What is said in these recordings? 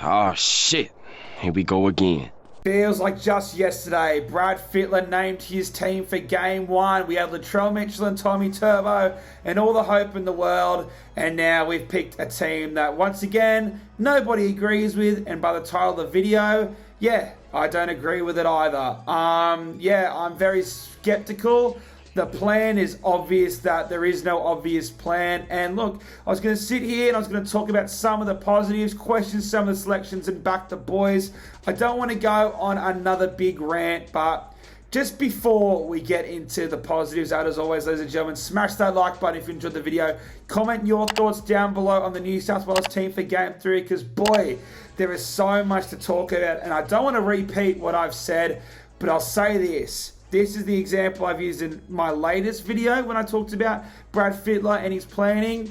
Oh shit, here we go again. Feels like just yesterday, Brad Fittler named his team for Game 1. We had Latrell Mitchell and Tommy Turbo and all the hope in the world. And now we've picked a team that, once again, nobody agrees with. And by the title of the video, yeah, I don't agree with it either. I'm very skeptical. The plan is obvious that there is no obvious plan. And look, I was going to sit here and I was going to talk about some of the positives, question some of the selections and back the boys. I don't want to go on another big rant, but just before we get into the positives, as always, ladies and gentlemen, smash that like button if you enjoyed the video. Comment your thoughts down below on the New South Wales team for Game 3, because boy, there is so much to talk about. And I don't want to repeat what I've said, but I'll say this. This is the example I've used in my latest video when I talked about Brad Fittler and his planning.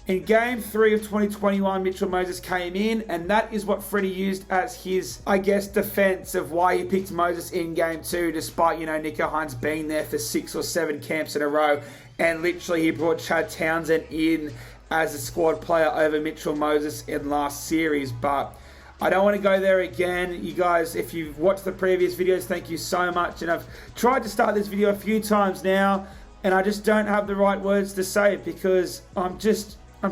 In Game 3 of 2021, Mitchell Moses came in, and that is what Freddie used as his, I guess, defense of why he picked Moses in Game 2, despite, Nico Hines being there for 6 or 7 camps in a row. And literally, he brought Chad Townsend in as a squad player over Mitchell Moses in last series. But I don't want to go there again. You guys, if you've watched the previous videos, thank you so much. And I've tried to start this video a few times now, and I just don't have the right words to say it because I'm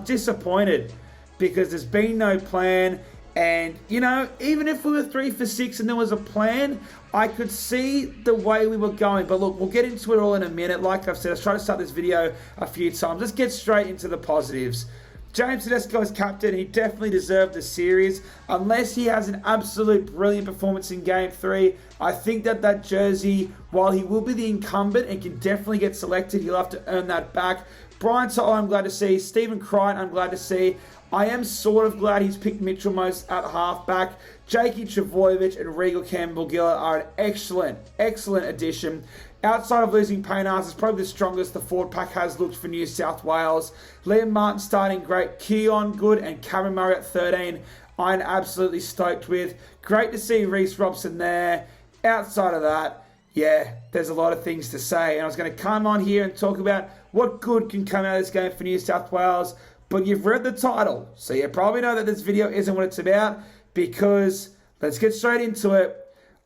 disappointed because there's been no plan. And, even if we were 3 for 6 and there was a plan, I could see the way we were going. But look, we'll get into it all in a minute. Like I've said, I've tried to start this video a few times. Let's get straight into the positives. James Tedesco as captain, he definitely deserved the series. Unless he has an absolute brilliant performance in Game 3, I think that jersey, while he will be the incumbent and can definitely get selected, he'll have to earn that back. Brian To'o, I'm glad to see. Stephen Crichton, I'm glad to see. I am sort of glad he's picked Mitchell Moses at halfback. Jakey Trbojevic and Regal Campbell-Gillard are an excellent addition. Outside of losing Payne-Haas, it's probably the strongest the forward pack has looked for New South Wales. Liam Martin starting great. Keon good and Cameron Murray at 13. I'm absolutely stoked with. Great to see Reece Robson there. Outside of that, yeah, there's a lot of things to say. And I was going to come on here and talk about what good can come out of this game for New South Wales. But you've read the title, so you probably know that this video isn't what it's about, because let's get straight into it.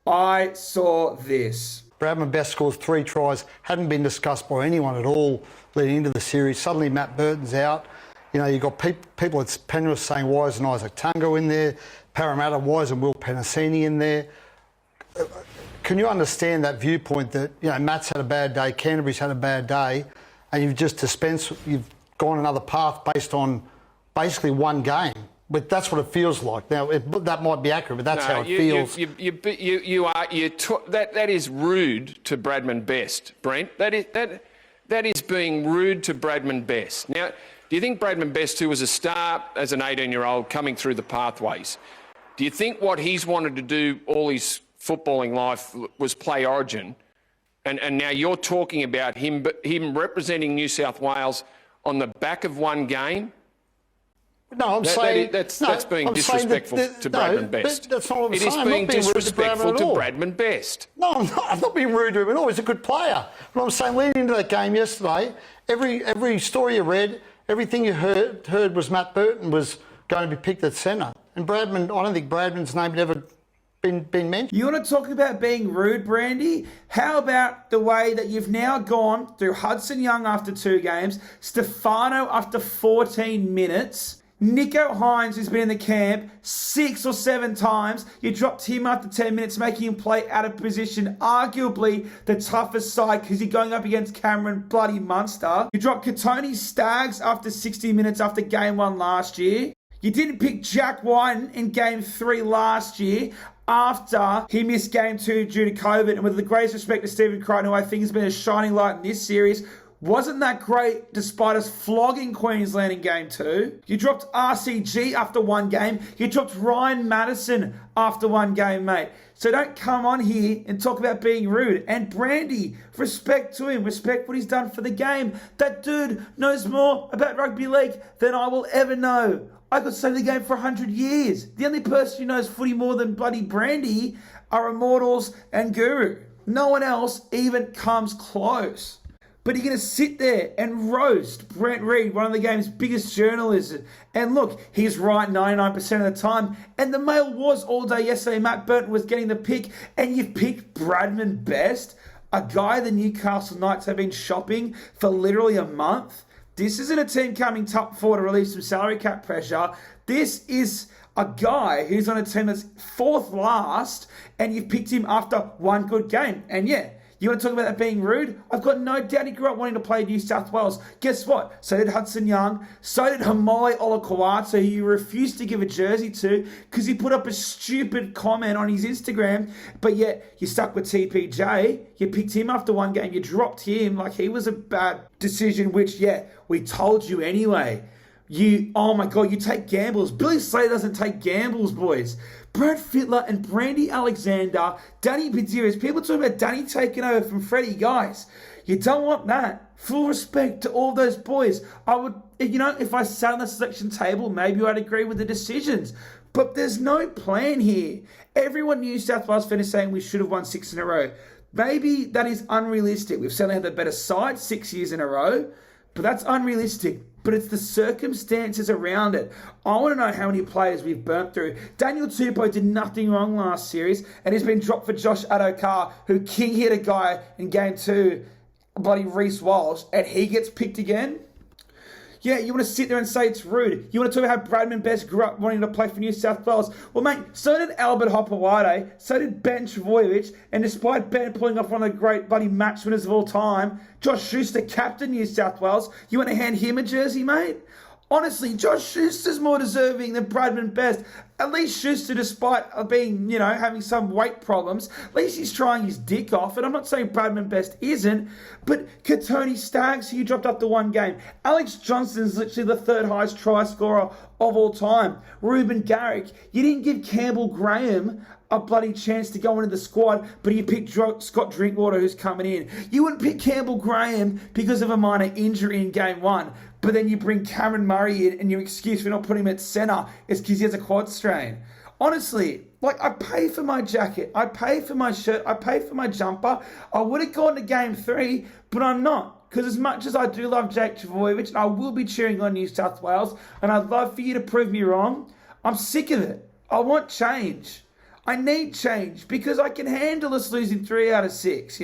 I saw this. Bradman Best scores 3 tries, hadn't been discussed by anyone at all leading into the series. Suddenly Matt Burton's out. You've got people at Penrith saying, why isn't Isaac Tungo in there? Parramatta, why isn't Will Penasini in there? Can you understand that viewpoint that, Matt's had a bad day, Canterbury's had a bad day, and you've just you've gone another path based on basically one game? But that's what it feels like. Now, that might be accurate, but that's how it feels. That is rude to Bradman Best, Brent. That is being rude to Bradman Best. Now, do you think Bradman Best, who was a star as an 18-year-old coming through the pathways, do you think what he's wanted to do all his footballing life was play Origin? And now you're talking about him representing New South Wales on the back of one game? No, I'm saying that's being disrespectful to Bradman Best. That's not what I'm saying. It is being disrespectful to Bradman Best. No, I'm not being rude to him at all. He's a good player. But I'm saying, leading into that game yesterday, every story you read, everything you heard was Matt Burton was going to be picked at centre. And Bradman, I don't think Bradman's name had ever been mentioned. You want to talk about being rude, Brandy? How about the way that you've now gone through Hudson Young after 2 games, Stefano after 14 minutes, Nico Hines, who's been in the camp 6 or 7 times, you dropped him after 10 minutes, making him play out of position, arguably the toughest side because you're going up against Cameron bloody Munster. You dropped Katoni Staggs after 60 minutes after Game 1 last year. You didn't pick Jack Whiten in Game 3 last year after he missed Game 2 due to COVID. And with the greatest respect to Stephen Crichton, who I think has been a shining light in this series, wasn't that great despite us flogging Queensland in Game 2. You dropped RCG after 1 game. You dropped Ryan Madison after 1 game, mate. So don't come on here and talk about being rude. And Brandy, respect to him. Respect what he's done for the game. That dude knows more about rugby league than I will ever know. I could study the game for 100 years. The only person who knows footy more than bloody Brandy are Immortals and Guru. No one else even comes close. But you're going to sit there and roast Brent Reed, one of the game's biggest journalists. And look, he's right 99% of the time. And the Mail was all day yesterday. Matt Burton was getting the pick. And you've picked Bradman Best, a guy the Newcastle Knights have been shopping for literally a month. This isn't a team coming top four to relieve some salary cap pressure. This is a guy who's on a team that's fourth last, and you've picked him after one good game. And yeah, you want to talk about that being rude? I've got no doubt he grew up wanting to play New South Wales. Guess what? So did Hudson Young. So did Hamole Olakawata, who you refused to give a jersey to because he put up a stupid comment on his Instagram. But yet, you stuck with TPJ. You picked him after one game. You dropped him like he was a bad decision, which, yeah, we told you anyway. Oh my God, you take gambles. Billy Slater doesn't take gambles, boys. Brad Fittler and Brandy Alexander, Danny Bediris, people talking about Danny taking over from Freddie, guys. You don't want that. Full respect to all those boys. I would, if I sat on the selection table, maybe I'd agree with the decisions. But there's no plan here. Everyone New South Wales fans saying we should have won 6 in a row. Maybe that is unrealistic. We've certainly had the better side 6 years in a row, but that's unrealistic. But it's the circumstances around it. I want to know how many players we've burnt through. Daniel Tupou did nothing wrong last series, and he's been dropped for Josh Adokar, who king hit a guy in game 2, bloody Reece Walsh, and he gets picked again. Yeah, you want to sit there and say it's rude. You want to talk about how Bradman Best grew up wanting to play for New South Wales. Well, mate, so did Albert Hopewade, so did Ben Trbojevic, and despite Ben pulling off one of the great bloody match winners of all time, Josh Schuster, captain New South Wales, you want to hand him a jersey, mate? Honestly, Josh Schuster's more deserving than Bradman Best. At least Schuster, despite being, having some weight problems, at least he's trying his dick off. And I'm not saying Bradman Best isn't, but Katoni Staggs, who you dropped up to one game. Alex Johnston's literally the third highest try scorer of all time. Ruben Garrick, you didn't give Campbell Graham a bloody chance to go into the squad, but you picked Scott Drinkwater, who's coming in. You wouldn't pick Campbell Graham because of a minor injury in game 1, but then you bring Cameron Murray in and your excuse for not putting him at centre is because he has a quad strain. Honestly, I pay for my jacket, I pay for my shirt, I pay for my jumper. I would have gone to game 3, but I'm not. Because as much as I do love Jake Trbojevic, and I will be cheering on New South Wales, and I'd love for you to prove me wrong, I'm sick of it. I want change. I need change because I can handle us losing 3 out of 6,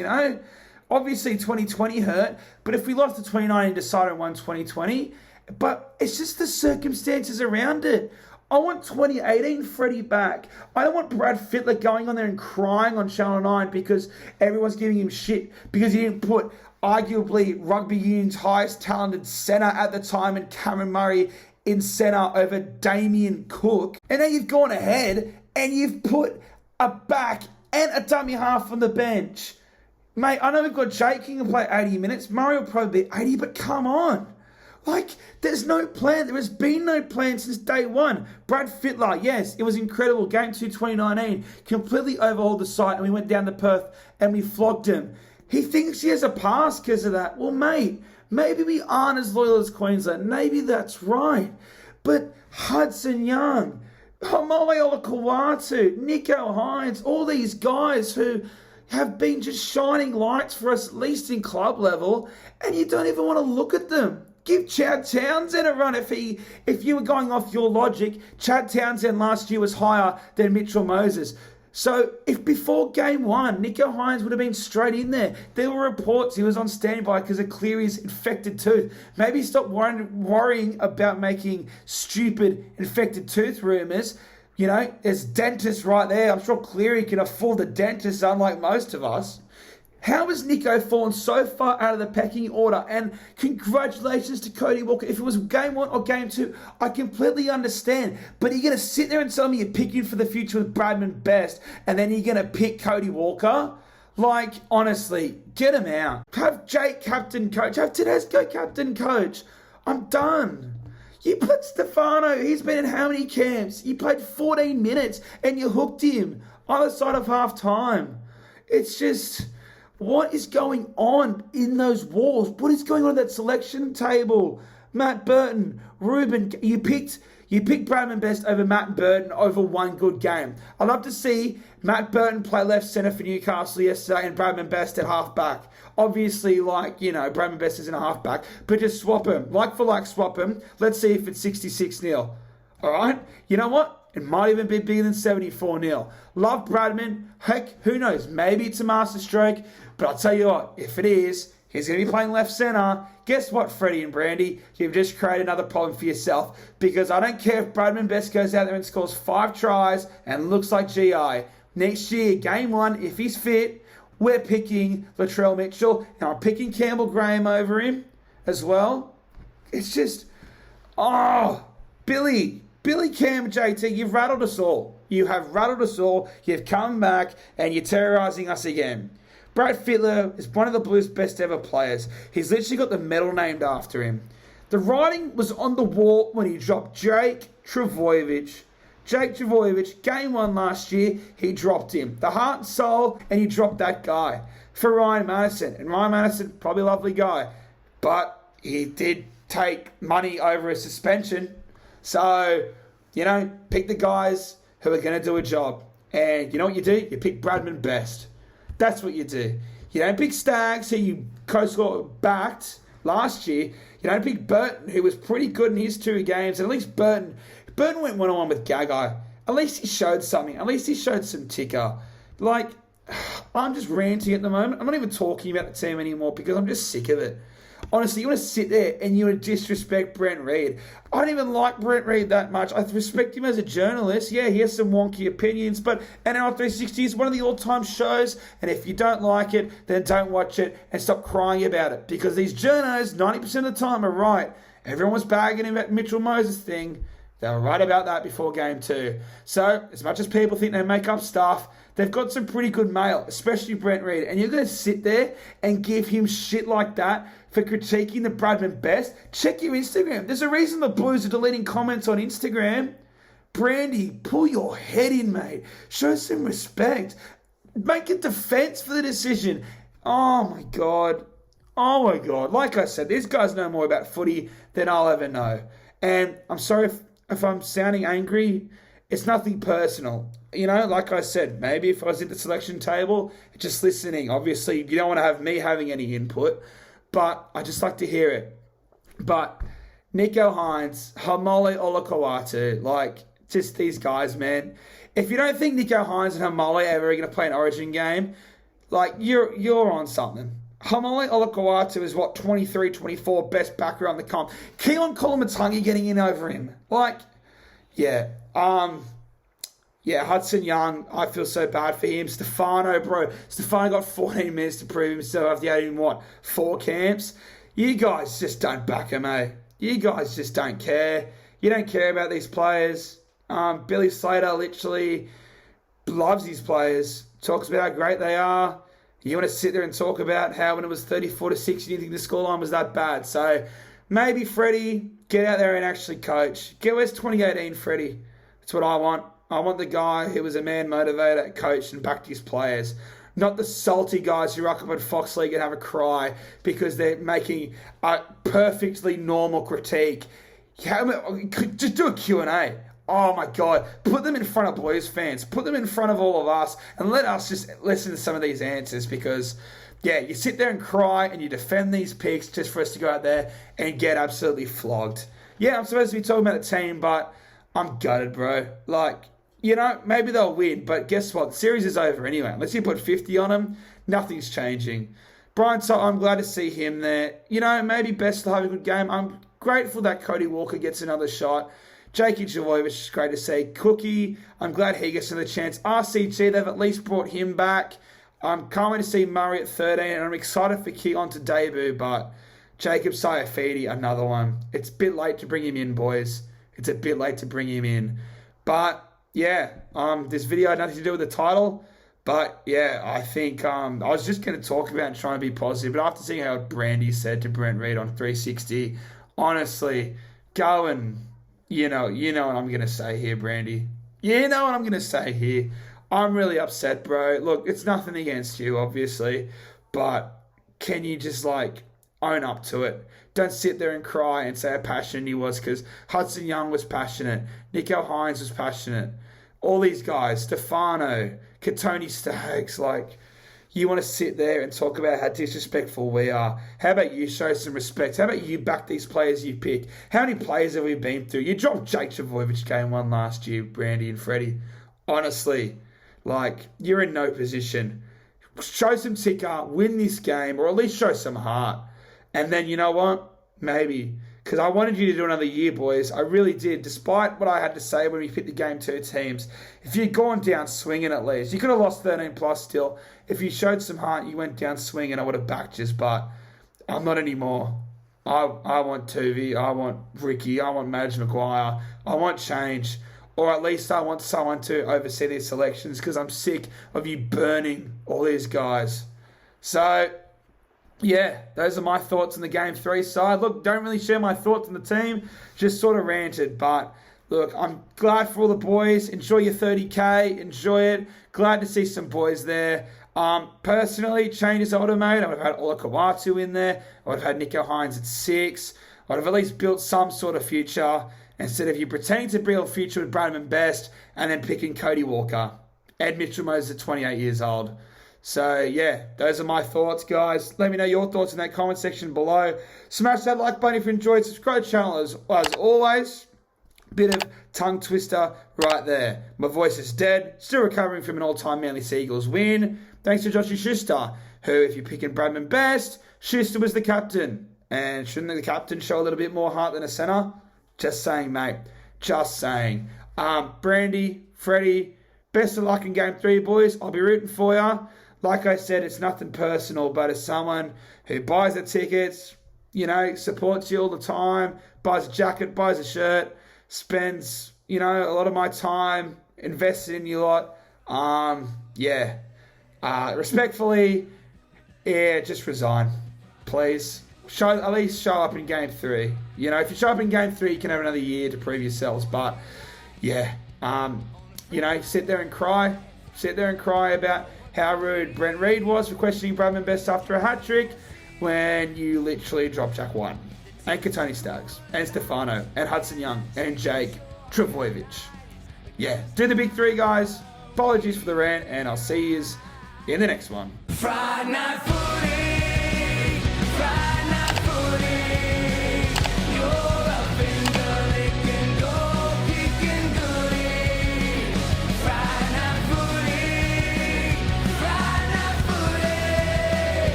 Obviously, 2020 hurt, but if we lost the 2019 decider and won 2020, but it's just the circumstances around it. I want 2018 Freddie back. I don't want Brad Fittler going on there and crying on Channel 9 because everyone's giving him shit because he didn't put arguably rugby union's highest talented centre at the time and Cameron Murray in centre over Damien Cook. And now you've gone ahead and you've put a back and a dummy half on the bench. Mate, I know we've got Jake who can play 80 minutes. Murray will probably be 80, but come on. There's no plan. There has been no plan since day 1. Brad Fittler, yes, it was incredible. Game 2, 2019, completely overhauled the site and we went down to Perth and we flogged him. He thinks he has a pass because of that. Well, mate, maybe we aren't as loyal as Queensland. Maybe that's right. But Hudson Young, Hamole Olakawatu, Nico Hines, all these guys who have been just shining lights for us, at least in club level, and you don't even want to look at them. Give Chad Townsend a run. If you were going off your logic, Chad Townsend last year was higher than Mitchell Moses. So if before game 1, Nico Hines would have been straight in there. There were reports he was on standby because of Cleary's infected tooth. Maybe stop worrying about making stupid infected tooth rumours. There's dentists right there. I'm sure Cleary can afford the dentist, unlike most of us. How has Nico fallen so far out of the pecking order? And congratulations to Cody Walker. If it was game 1 or game 2, I completely understand. But you're going to sit there and tell me you're picking for the future with Bradman Best, and then you're going to pick Cody Walker? Honestly, get him out. Have Jake captain coach. Have Tedesco captain coach. I'm done. You put Stefano, he's been in how many camps? He played 14 minutes and you hooked him either side of half time. It's just, what is going on in those walls? What is going on at that selection table? Matt Burton, Ruben, you picked You pick Bradman Best over Matt Burton over one good game. I'd love to see Matt Burton play left centre for Newcastle yesterday and Bradman Best at half-back. Obviously, Bradman Best isn't a half-back, but just swap him. Like for like, swap him. Let's see if it's 66-0. All right? You know what? It might even be bigger than 74-0. Love Bradman. Heck, who knows? Maybe it's a masterstroke. But I'll tell you what, if it is, he's going to be playing left centre. Guess what, Freddie and Brandy? You've just created another problem for yourself. Because I don't care if Bradman Best goes out there and scores 5 tries and looks like GI. Next year, game 1, if he's fit, we're picking Latrell Mitchell. And I'm picking Campbell Graham over him as well. It's just, Billy Cam, JT, you've rattled us all. You have rattled us all. You've come back and you're terrorising us again. Brad Fittler is one of the Blues' best ever players. He's literally got the medal named after him. The writing was on the wall when he dropped Jake Trbojevic. Game 1 last year, he dropped him. The heart and soul, and he dropped that guy for Ryan Madison. And Ryan Madison, probably a lovely guy. But he did take money over a suspension. So, pick the guys who are going to do a job. And you know what you do? You pick Bradman Best. That's what you do. You don't pick Staggs, who you co-score backed last year. You don't pick Burton, who was pretty good in his 2 games. And at least Burton went one-on-one with Gagai. At least he showed something. At least he showed some ticker. I'm just ranting at the moment. I'm not even talking about the team anymore because I'm just sick of it. Honestly, you want to sit there and you want to disrespect Brent Reid. I don't even like Brent Reid that much. I respect him as a journalist. Yeah, he has some wonky opinions, but NRL 360 is one of the all-time shows, and if you don't like it, then don't watch it and stop crying about it. Because these journos, 90% of the time, are right. Everyone was bagging him at Mitchell Moses thing. They were right about that before game 2. So, as much as people think they make up stuff, they've got some pretty good mail, especially Brent Reid. And you're going to sit there and give him shit like that for critiquing the Bradman Best? Check your Instagram. There's a reason the Blues are deleting comments on Instagram. Brandy, pull your head in, mate. Show some respect. Make a defense for the decision. Oh, my God. Like I said, these guys know more about footy than I'll ever know. And I'm sorry if I'm sounding angry. It's nothing personal. Like I said, maybe if I was at the selection table, just listening. Obviously, you don't want to have me having any input, but I just like to hear it. But Nico Hines, Hamole Olakawatu, just these guys, man. If you don't think Nico Hines and Hamole are ever going to play an Origin game, you're on something. Hamole Olakawatu is 23, 24, best backer on the comp. Keelan Kolomatangi getting in over him. Hudson Young, I feel so bad for him. Stefano got 14 minutes to prove himself after he had 4 camps. You guys just don't back him, eh? You guys just don't care. You don't care about these players. Billy Slater literally loves his players, talks about how great they are. You want to sit there and talk about how when it was 34-6, you didn't think the scoreline was that bad. So maybe Freddie, get out there and actually coach. Where's 2018, Freddie? That's what I want. I want the guy who was a man motivator, coached and backed his players. Not the salty guys who rock up at Fox League and have a cry because they're making a perfectly normal critique. Just do a Q&A. Oh my God. Put them in front of Blues fans. Put them in front of all of us and let us just listen to some of these answers because, you sit there and cry and you defend these picks just for us to go out there and get absolutely flogged. Yeah, I'm supposed to be talking about the team, but I'm gutted, bro. Maybe they'll win, but guess what? The series is over anyway. Unless you put 50 on them, nothing's changing. Brian, so I'm glad to see him there. Maybe Best will have a good game. I'm grateful that Cody Walker gets another shot. Jakey Trbojevic is great to see. Cookie, I'm glad he gets another chance. RCG, they've at least brought him back. I'm coming to see Murray at 13, and I'm excited for Keelan to debut, but Jacob Saifidi, another one. It's a bit late to bring him in, boys. It's a bit late to bring him in. But, this video had nothing to do with the title. But, I think I was just going to talk about and try and be positive. But after seeing how Brandy said to Brent Reid on 360, honestly, go and... You know what I'm going to say here, Brandy. You know what I'm going to say here. I'm really upset, bro. Look, it's nothing against you, obviously. But can you just, own up to it. Don't sit there and cry and say how passionate he was, because Hudson Young was passionate. Nico Hines was passionate. All these guys, Stefano, Katoni Staggs, like, you want to sit there and talk about how disrespectful we are. How about you show some respect? How about you back these players you pick? How many players have we been through? You dropped Jake Trbojevic game 1 last year, Brandy and Freddie. Honestly, like, you're in no position. Show some ticker, win this game, or at least show some heart. And then, you know what? Maybe. Because I wanted you to do another year, boys. I really did. Despite what I had to say when we picked the game 2 teams, if you'd gone down swinging at least, you could have lost 13 plus still. If you showed some heart, you went down swinging, I would have backed you. But I'm not anymore. I want Tuvey. I want Ricky. I want Madge Maguire. I want change. Or at least I want someone to oversee these selections, because I'm sick of you burning all these guys. So, yeah, those are my thoughts on the Game 3 side. Look, don't really share my thoughts on the team. Just sort of ranted. But, look, I'm glad for all the boys. Enjoy your 30K. Enjoy it. Glad to see some boys there. Personally, changes I would have made. I would have had Ola Kawatu in there. I would have had Nico Hines at 6. I would have at least built some sort of future, instead of you pretending to build a future with Bradman Best and then picking Cody Walker. Ed Mitchell Moses at 28 years old. So, yeah, those are my thoughts, guys. Let me know your thoughts in that comment section below. Smash that like button if you enjoyed. Subscribe to the channel as always. Bit of tongue twister right there. My voice is dead. Still recovering from an all-time Manly Seagulls win. Thanks to Joshy Schuster, who, if you're picking Bradman Best, Schuster was the captain. And shouldn't the captain show a little bit more heart than a centre? Just saying, mate. Just saying. Brandy, Freddie, best of luck in Game 3, boys. I'll be rooting for you. Like I said, it's nothing personal, but as someone who buys the tickets, you know, supports you all the time, buys a jacket, buys a shirt, spends, you know, a lot of my time invested in you lot. Respectfully, just resign, please. At least show up in Game 3. You know, if you show up in Game 3, you can have another year to prove yourselves. But, yeah, sit there and cry. Sit there and cry about how rude Brent Reid was for questioning Bradman Best after a hat-trick when you literally dropped Jack White and Katoni Staggs and Stefano and Hudson Young and Jake Trbojevic. Yeah, do the big 3, guys. Apologies for the rant, and I'll see you in the next one. Friday night.